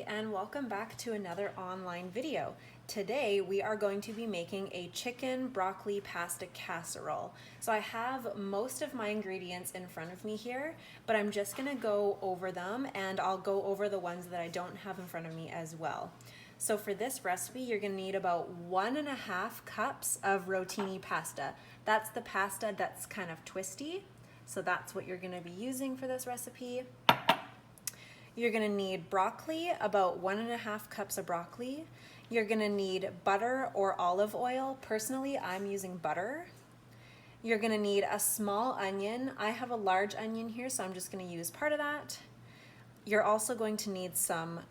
and welcome back to another online video. Today we are going to be making a chicken broccoli pasta casserole. So I have most of my ingredients in front of me here, but I'm just gonna go over them and I'll go over the ones that I don't have in front of me as well. So for this recipe, you're gonna need about 1.5 cups of rotini pasta. That's the pasta that's kind of twisty. So that's what you're gonna be using for this recipe. You're gonna need broccoli, about 1.5 cups of broccoli. You're gonna need butter or olive oil. Personally, I'm using butter. You're gonna need a small onion. I have a large onion here, so I'm just gonna use part of that. You're also going to need some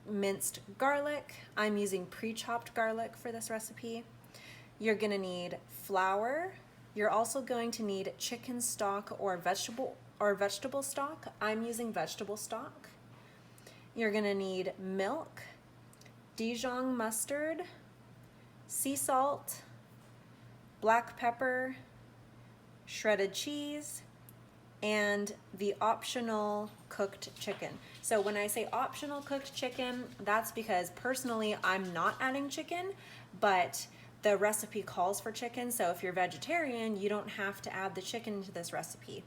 minced garlic. I'm using pre-chopped garlic for this recipe. You're gonna need flour. You're also going to need chicken stock or vegetable stock. I'm using vegetable stock. You're gonna need milk, Dijon mustard, sea salt, black pepper, shredded cheese, and the optional cooked chicken. So when I say optional cooked chicken, that's because personally I'm not adding chicken, but the recipe calls for chicken. So if you're vegetarian, you don't have to add the chicken to this recipe.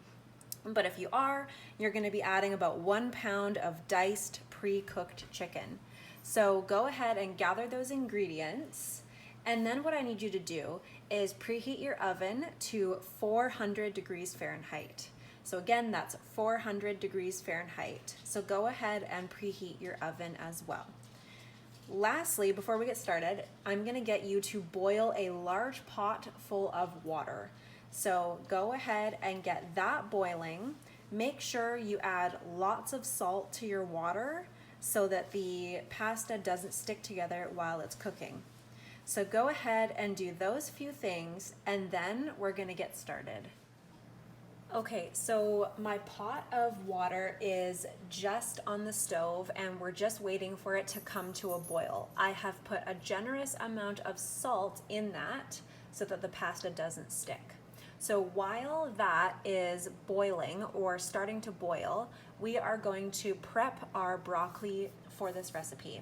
But if you are, you're gonna be adding about 1 pound of diced pre-cooked chicken. So go ahead and gather those ingredients. And then what I need you to do is preheat your oven to 400 degrees Fahrenheit. So again, that's 400 degrees Fahrenheit. So go ahead and preheat your oven as well. Lastly, before we get started, I'm gonna get you to boil a large pot full of water. So go ahead and get that boiling. Make sure you add lots of salt to your water so that the pasta doesn't stick together while it's cooking. So go ahead and do those few things and then we're gonna get started. Okay, so my pot of water is just on the stove and we're just waiting for it to come to a boil. I have put a generous amount of salt in that so that the pasta doesn't stick. So while that is boiling or starting to boil, we are going to prep our broccoli for this recipe.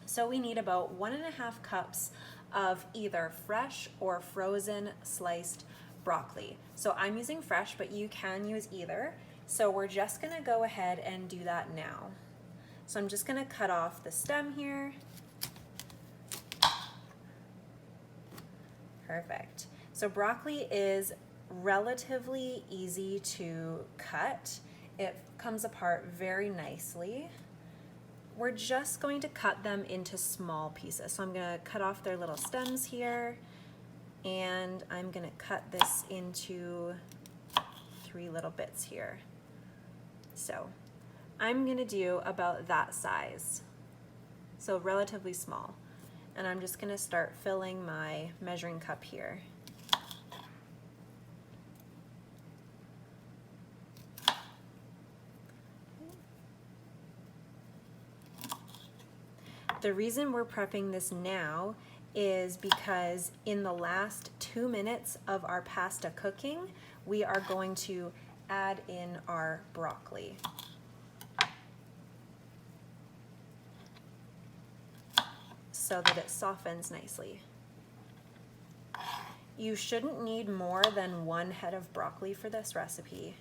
So we need about 1.5 cups of either fresh or frozen sliced broccoli. So I'm using fresh, but you can use either. So we're just gonna go ahead and do that now. So I'm just gonna cut off the stem here. Perfect. So broccoli is relatively easy to cut. It comes apart very nicely. We're just going to cut them into small pieces. So I'm gonna cut off their little stems here and I'm gonna cut this into 3 little bits here. So I'm gonna do about that size. So relatively small. And I'm just gonna start filling my measuring cup here. The reason we're prepping this now is because in the last 2 minutes of our pasta cooking, we are going to add in our broccoli. So that it softens nicely. You shouldn't need more than 1 head of broccoli for this recipe.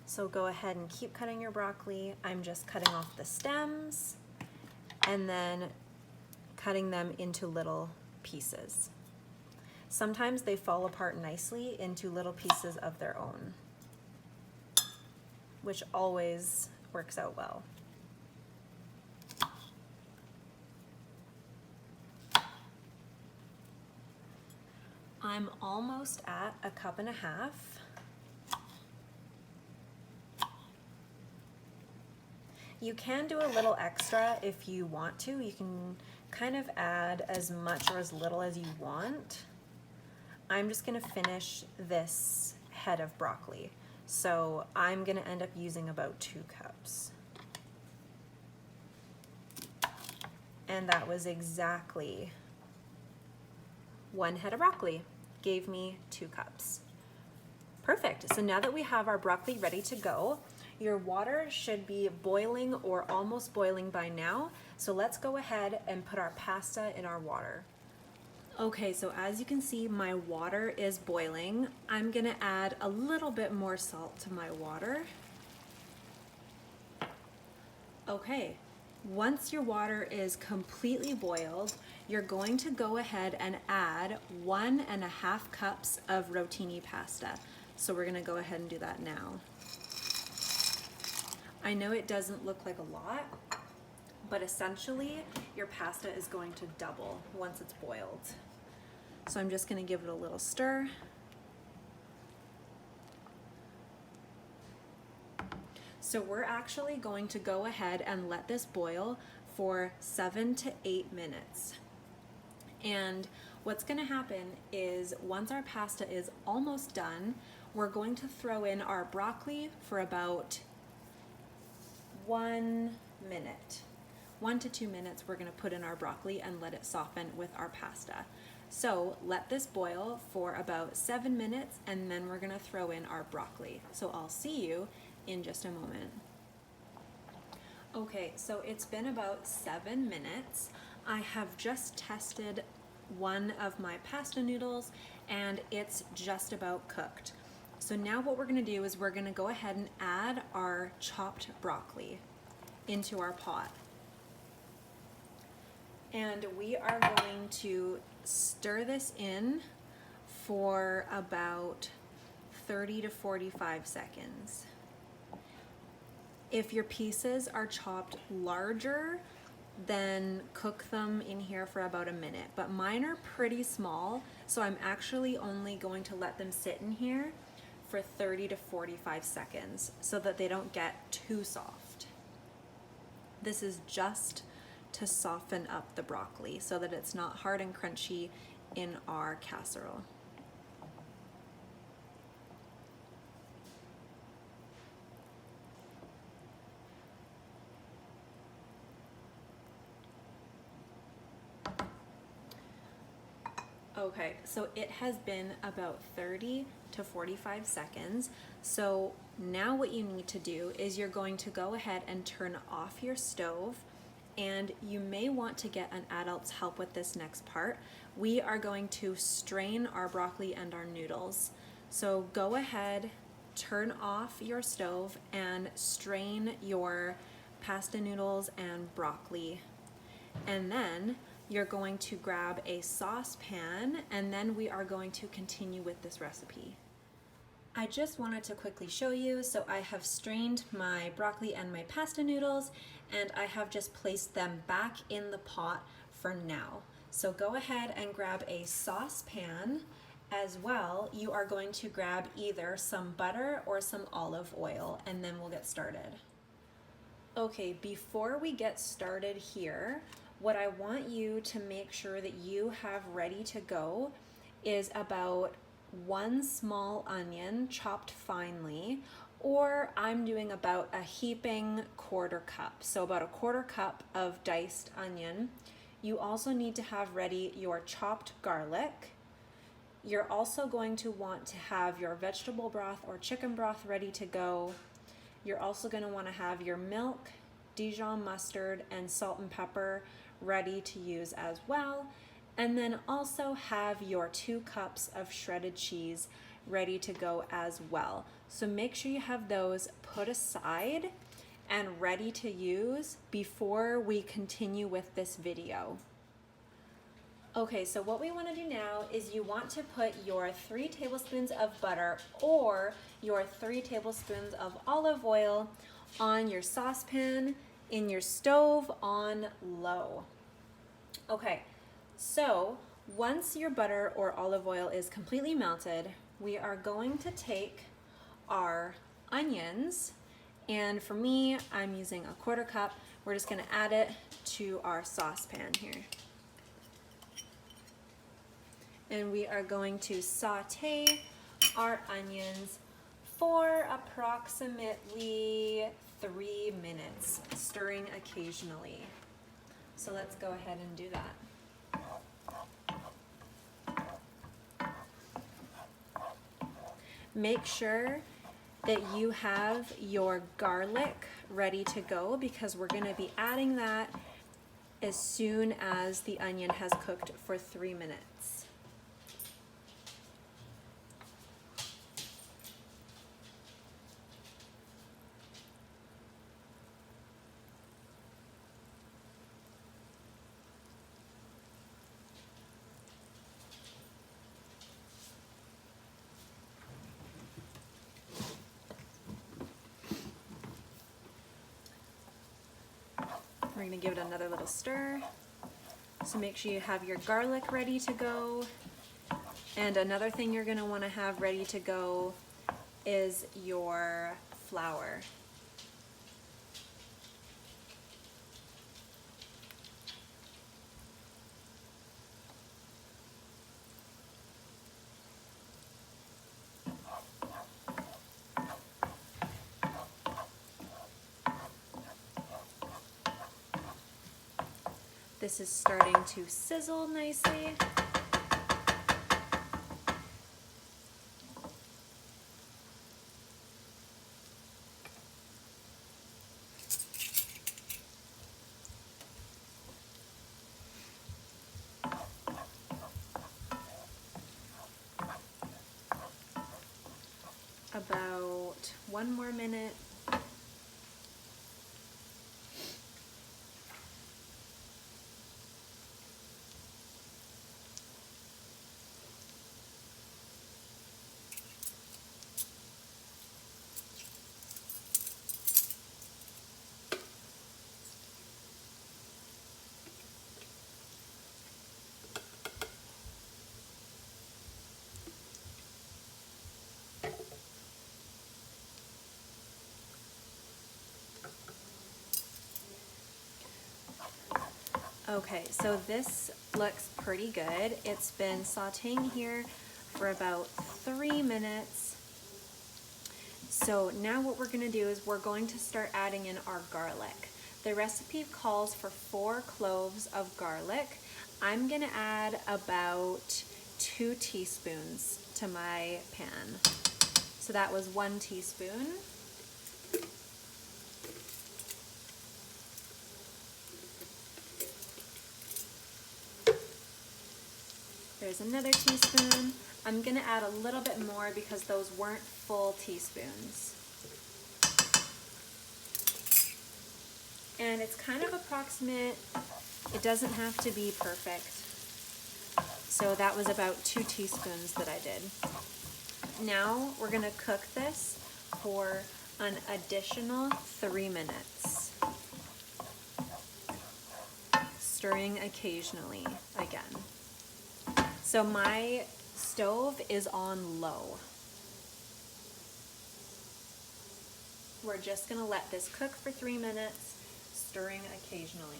So go ahead and keep cutting your broccoli. I'm just cutting off the stems and then cutting them into little pieces. Sometimes they fall apart nicely into little pieces of their own, which always works out well. I'm almost at 1.5 cups. You can do a little extra if you want to. You can kind of add as much or as little as you want. I'm just gonna finish this head of broccoli. So I'm gonna end up using about 2 cups. and that was exactly 1 head of broccoli. Gave me 2 cups. Perfect. So now that we have our broccoli ready to go, your water should be boiling or almost boiling by now. So let's go ahead and put our pasta in our water. Okay, so as you can see, my water is boiling. I'm gonna add a little bit more salt to my water. Okay, once your water is completely boiled, you're going to go ahead and add 1.5 cups of rotini pasta. So we're gonna go ahead and do that now. I know it doesn't look like a lot, but essentially your pasta is going to double once it's boiled. So I'm just gonna give it a little stir. So we're actually going to go ahead and let this boil for 7 to 8 minutes. And what's gonna happen is once our pasta is almost done, we're going to throw in our broccoli for about 1 minute. 1 to 2 minutes, we're gonna put in our broccoli and let it soften with our pasta. So let this boil for about 7 minutes, and then we're gonna throw in our broccoli. So I'll see you in just a moment. Okay, so it's been about 7 minutes. I have just tested one of my pasta noodles and it's just about cooked. So now what we're gonna do is we're gonna go ahead and add our chopped broccoli into our pot. And we are going to stir this in for about 30 to 45 seconds. If your pieces are chopped larger, then cook them in here for about a minute. But mine are pretty small, so I'm actually only going to let them sit in here for 30 to 45 seconds so that they don't get too soft. This is just to soften up the broccoli so that it's not hard and crunchy in our casserole. Okay, so it has been about 30 to 45 seconds. So now what you need to do is you're going to go ahead and turn off your stove, and you may want to get an adult's help with this next part. We are going to strain our broccoli and our noodles. So go ahead, turn off your stove and strain your pasta noodles and broccoli. And then you're going to grab a saucepan, and then we are going to continue with this recipe. I just wanted to quickly show you, so I have strained my broccoli and my pasta noodles, and I have just placed them back in the pot for now. So go ahead and grab a saucepan as well. You are going to grab either some butter or some olive oil, and then we'll get started. Okay, before we get started here, what I want you to make sure that you have ready to go is about 1 small onion chopped finely, or I'm doing about a heaping 1/4 cup, so about a 1/4 cup of diced onion. You also need to have ready your chopped garlic. You're also going to want to have your vegetable broth or chicken broth ready to go. You're also going to want to have your milk, Dijon mustard, and salt and pepper ready to use as well. And then also have your 2 cups of shredded cheese ready to go as well. So make sure you have those put aside and ready to use before we continue with this video. Okay, so what we want to do now is you want to put your 3 tablespoons of butter or your 3 tablespoons of olive oil on your saucepan in your stove on low. Okay, so once your butter or olive oil is completely melted, we are going to take our onions, and for me, I'm using a 1/4 cup. We're just going to add it to our saucepan here. And we are going to saute our onions for approximately 3 minutes, stirring occasionally. So let's go ahead and do that. Make sure that you have your garlic ready to go because we're going to be adding that as soon as the onion has cooked for 3 minutes. We're going to give it another little stir. So make sure you have your garlic ready to go. And another thing you're going to want to have ready to go is your flour. This is starting to sizzle nicely. About 1 more minute. Okay, so this looks pretty good. It's been sauteing here for about 3 minutes. So now what we're going to do is we're going to start adding in our garlic. The recipe calls for 4 cloves of garlic. I'm going to add about 2 teaspoons to my pan. So that was 1 teaspoon. There's another teaspoon. I'm going to add a little bit more because those weren't full teaspoons. And it's kind of approximate. It doesn't have to be perfect. So that was about 2 teaspoons that I did. Now we're going to cook this for an additional 3 minutes. Stirring occasionally again. So my stove is on low. We're just going to let this cook for 3 minutes, stirring occasionally.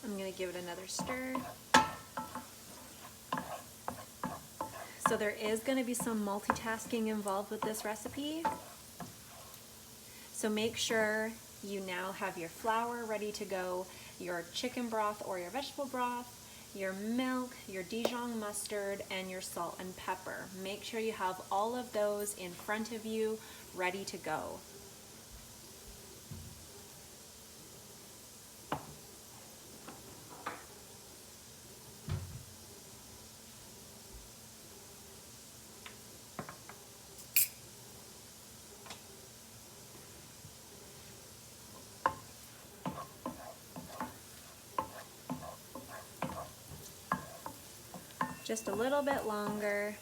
I'm going to give it another stir. So there is going to be some multitasking involved with this recipe. So make sure you now have your flour ready to go, your chicken broth or your vegetable broth, your milk, your Dijon mustard, and your salt and pepper. Make sure you have all of those in front of you, ready to go. Just a little bit longer.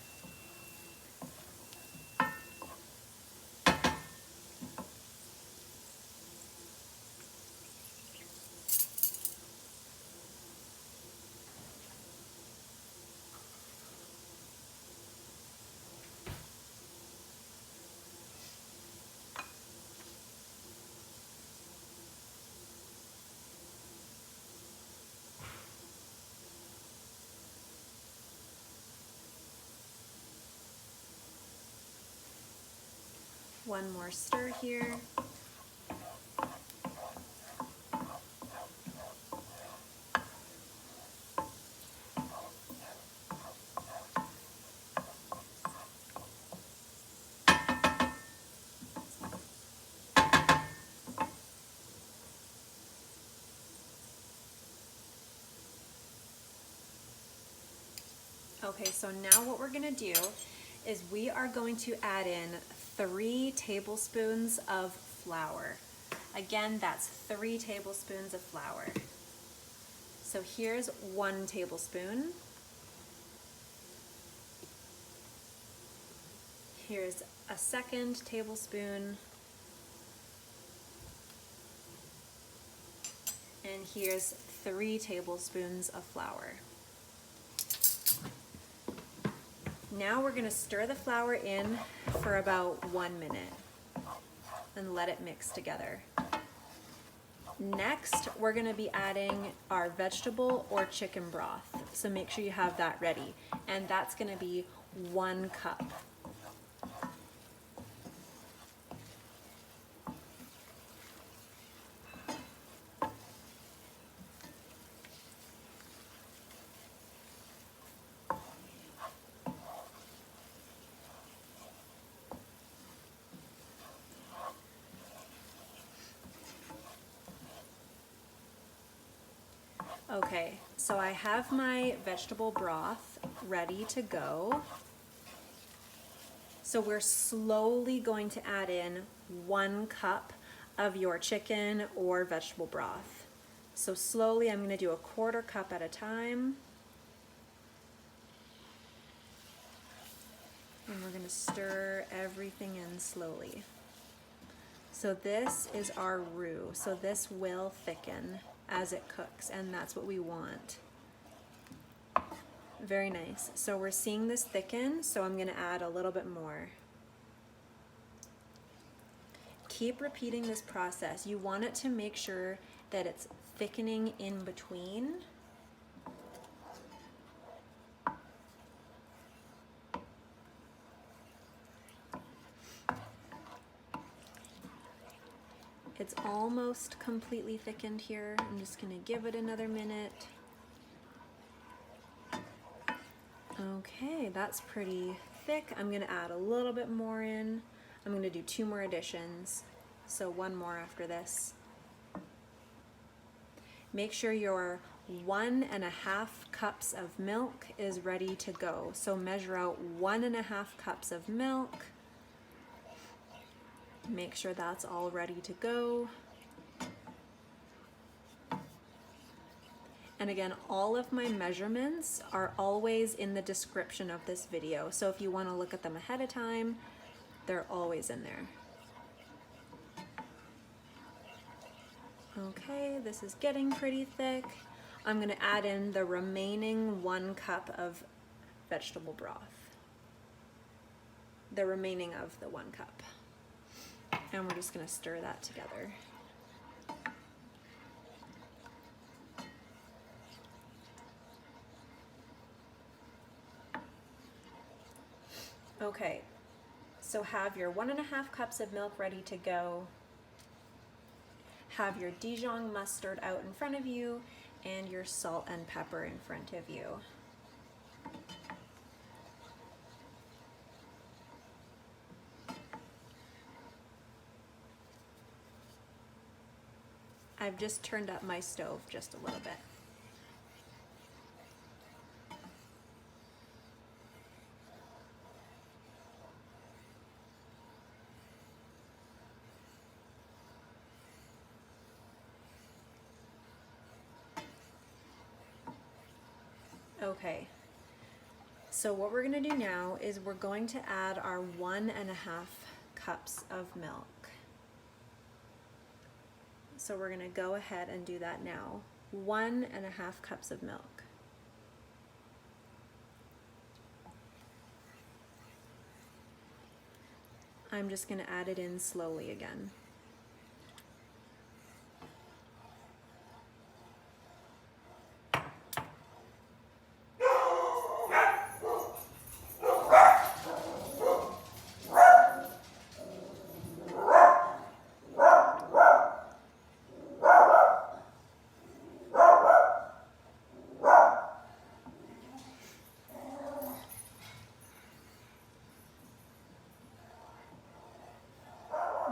One more stir here. Okay, so now what we're gonna do is we are going to add in 3 tablespoons of flour. Again, that's 3 tablespoons of flour. So here's 1 tablespoon. Here's a 2nd tablespoon. And here's 3 tablespoons of flour. Now we're going to stir the flour in for about 1 minute and let it mix together. Next, we're going to be adding our vegetable or chicken broth. So make sure you have that ready. And that's going to be 1 cup. Okay, so I have my vegetable broth ready to go. So we're slowly going to add in 1 cup of your chicken or vegetable broth. So slowly, I'm going to do a 1/4 cup at a time. And we're going to stir everything in slowly. So this is our roux. So this will thicken as it cooks, and that's what we want. Very nice. So we're seeing this thicken, so I'm going to add a little bit more. Keep repeating this process. You want it to make sure that it's thickening in between. It's almost completely thickened here. I'm just going to give it another minute. Okay, that's pretty thick. I'm going to add a little bit more in. I'm going to do 2 more additions, so 1 more after this. Make sure your 1½ cups of milk is ready to go. So measure out 1½ cups of milk. Make sure that's all ready to go. And again, all of my measurements are always in the description of this video. So if you want to look at them ahead of time, they're always in there. Okay, this is getting pretty thick. I'm going to add in the remaining 1 cup of vegetable broth. The remaining of the 1 cup. And we're just going to stir that together. Okay, so have your 1½ cups of milk ready to go. Have your Dijon mustard out in front of you and your salt and pepper in front of you. I've just turned up my stove just a little bit. Okay, so what we're going to do now is we're going to add our 1½ cups of milk. So we're going to go ahead and do that now. 1½ cups of milk. I'm just going to add it in slowly again.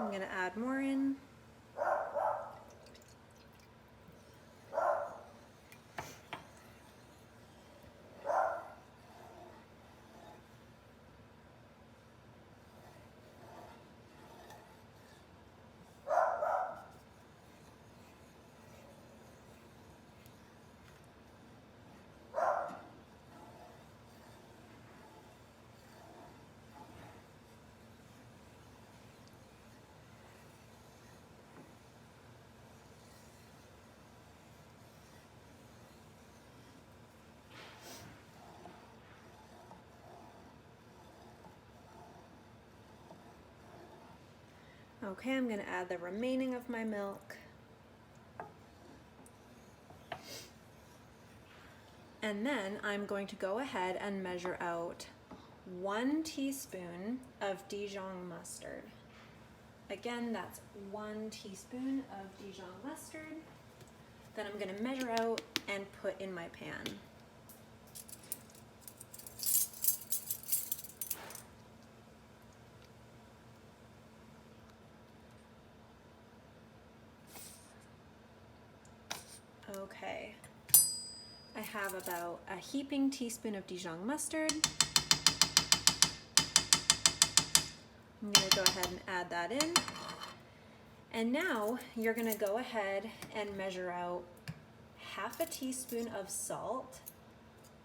I'm gonna add more in. Okay, I'm gonna add the remaining of my milk. And then I'm going to go ahead and measure out 1 teaspoon of Dijon mustard. Again, that's 1 teaspoon of Dijon mustard that I'm gonna measure out and put in my pan. Okay, I have about a heaping teaspoon of Dijon mustard. I'm gonna go ahead and add that in. And now you're gonna go ahead and measure out half a teaspoon of salt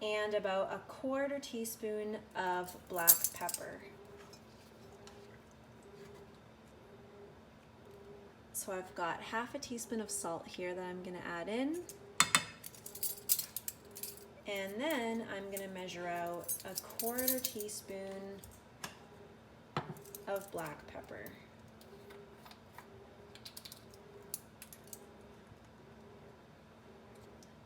and about a 1/4 teaspoon of black pepper. So I've got half a teaspoon of salt here that I'm gonna add in. And then I'm gonna measure out a 1/4 teaspoon of black pepper.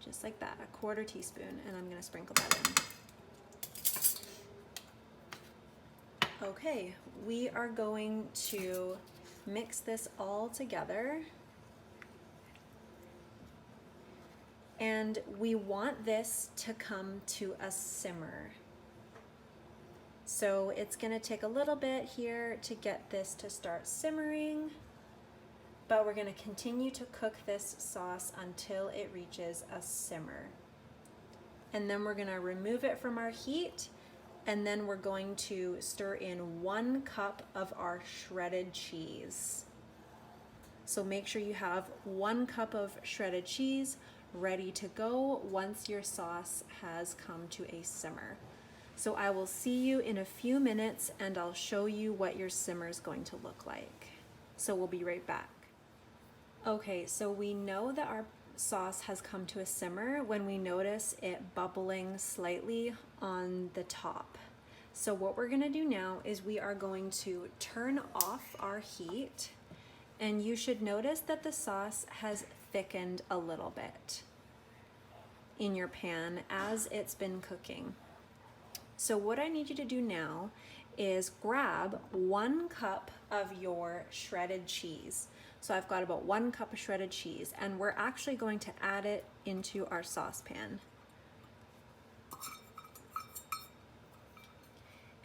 Just like that, a 1/4 teaspoon, and I'm gonna sprinkle that in. Okay, we are going to mix this all together. And we want this to come to a simmer. So it's gonna take a little bit here to get this to start simmering, but we're gonna continue to cook this sauce until it reaches a simmer. And then we're gonna remove it from our heat, and then we're going to stir in 1 cup of our shredded cheese. So make sure you have 1 cup of shredded cheese ready to go once your sauce has come to a simmer. So I will see you in a few minutes and I'll show you what your simmer is going to look like. So we'll be right back. Okay, so we know that our sauce has come to a simmer when we notice it bubbling slightly on the top. So what we're gonna do now is we are going to turn off our heat, and you should notice that the sauce has thickened a little bit in your pan as it's been cooking. So what I need you to do now is grab 1 cup of your shredded cheese. So I've got about 1 cup of shredded cheese, and we're actually going to add it into our saucepan.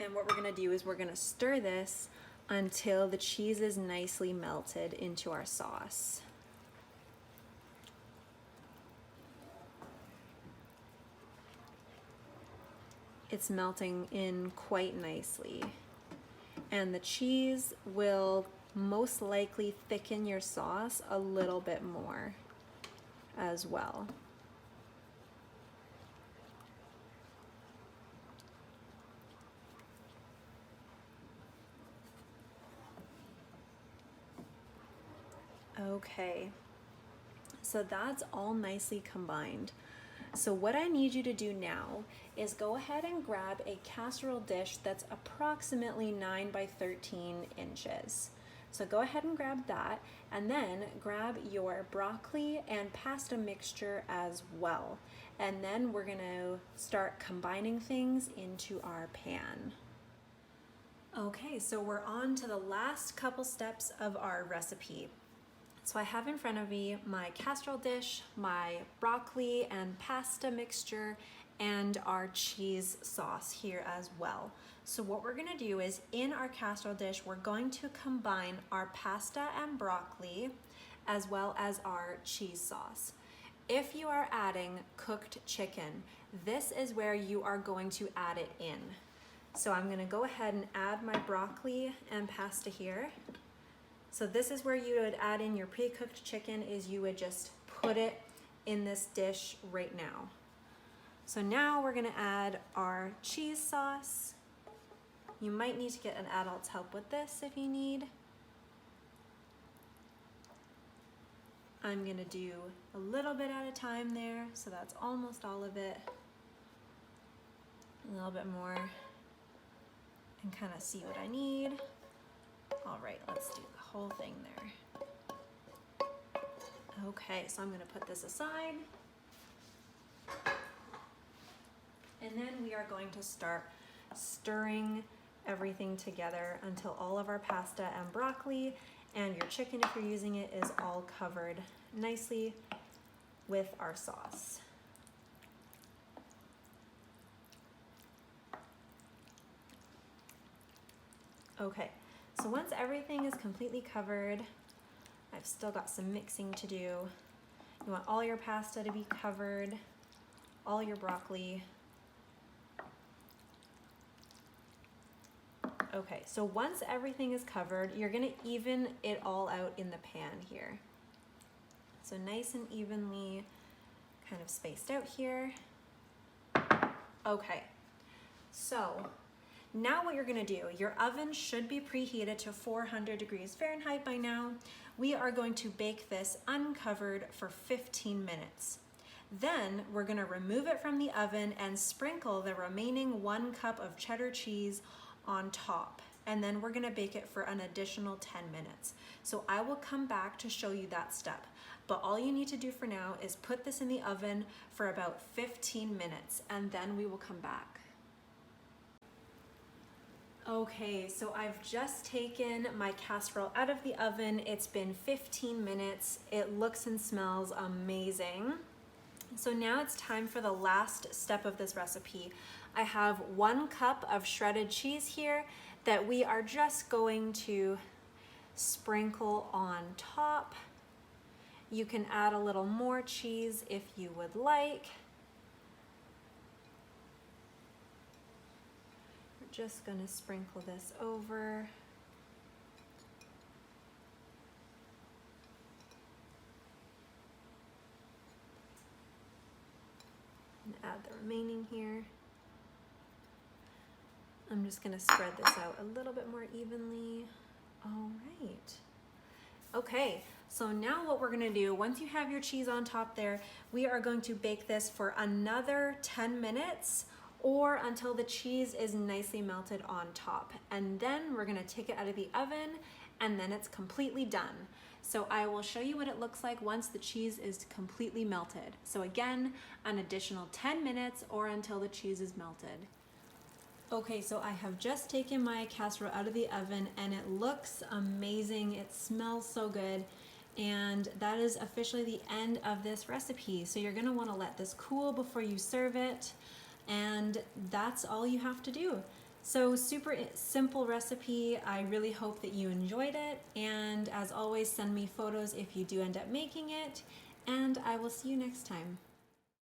And what we're gonna do is we're gonna stir this until the cheese is nicely melted into our sauce. It's melting in quite nicely. And the cheese will most likely thicken your sauce a little bit more as well. Okay, so that's all nicely combined. So what I need you to do now is go ahead and grab a casserole dish that's approximately 9 by 13 inches. So go ahead and grab that, and then grab your broccoli and pasta mixture as well. And then we're gonna start combining things into our pan. Okay, so we're on to the last couple steps of our recipe. So I have in front of me my casserole dish, my broccoli and pasta mixture, and our cheese sauce here as well. So what we're gonna do is in our casserole dish, we're going to combine our pasta and broccoli as well as our cheese sauce. If you are adding cooked chicken, this is where you are going to add it in. So I'm gonna go ahead and add my broccoli and pasta here. So this is where you would add in your pre-cooked chicken, is you would just put it in this dish right now. So now we're gonna add our cheese sauce. You might need to get an adult's help with this if you need. I'm gonna do a little bit at a time there, so that's almost all of it. A little bit more, and kind of see what I need. All right, let's do the whole thing there. Okay, so I'm gonna put this aside. And then we are going to start stirring everything together until all of our pasta and broccoli and your chicken, if you're using it, is all covered nicely with our sauce. Okay, so once everything is completely covered, I've still got some mixing to do. You want all your pasta to be covered, all your broccoli. Okay, so once everything is covered, you're gonna even it all out in the pan here. So nice and evenly kind of spaced out here. Okay, so now what you're gonna do, your oven should be preheated to 400 degrees Fahrenheit by now. We are going to bake this uncovered for 15 minutes. Then we're gonna remove it from the oven and sprinkle the remaining 1 cup of cheddar cheese on top. And then we're gonna bake it for an additional 10 minutes. So I will come back to show you that step. But all you need to do for now is put this in the oven for about 15 minutes, and then we will come back. Okay, so I've just taken my casserole out of the oven. It's been 15 minutes. It looks and smells amazing. So now it's time for the last step of this recipe. I have 1 cup of shredded cheese here that we are just going to sprinkle on top. You can add a little more cheese if you would like. We're just gonna sprinkle this over. And add the remaining here. I'm just gonna spread this out a little bit more evenly. All right. Okay, so now what we're gonna do, once you have your cheese on top there, we are going to bake this for another 10 minutes or until the cheese is nicely melted on top. And then we're gonna take it out of the oven and then it's completely done. So I will show you what it looks like once the cheese is completely melted. So again, an additional 10 minutes or until the cheese is melted. Okay, so I have just taken my casserole out of the oven and it looks amazing. It smells so good. And that is officially the end of this recipe. So you're gonna wanna let this cool before you serve it. And that's all you have to do. So super simple recipe. I really hope that you enjoyed it. And as always, send me photos if you do end up making it. And I will see you next time.